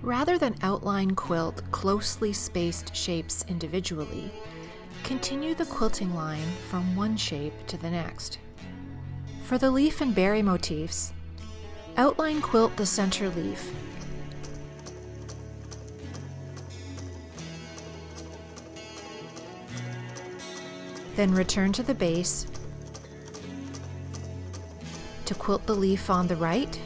Rather than outline quilt closely spaced shapes individually, continue the quilting line from one shape to the next. For the leaf and berry motifs, outline quilt the center leaf. Then return to the base to quilt the leaf on the right,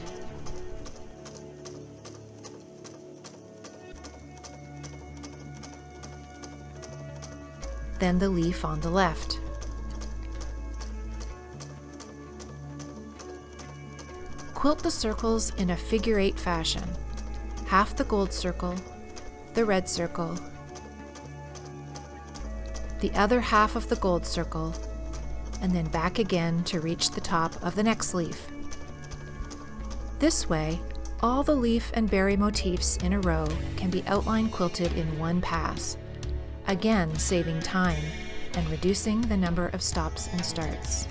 then the leaf on the left. Quilt the circles in a figure-8 fashion. Half the gold circle, the red circle, the other half of the gold circle, and then back again to reach the top of the next leaf. This way, all the leaf and berry motifs in a row can be outline quilted in one pass, again saving time and reducing the number of stops and starts.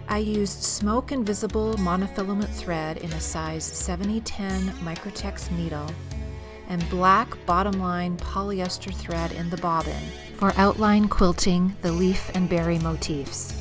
I used smoke invisible monofilament thread in a size 7010 Microtex needle and black bottom-line polyester thread in the bobbin for outline quilting the leaf and berry motifs.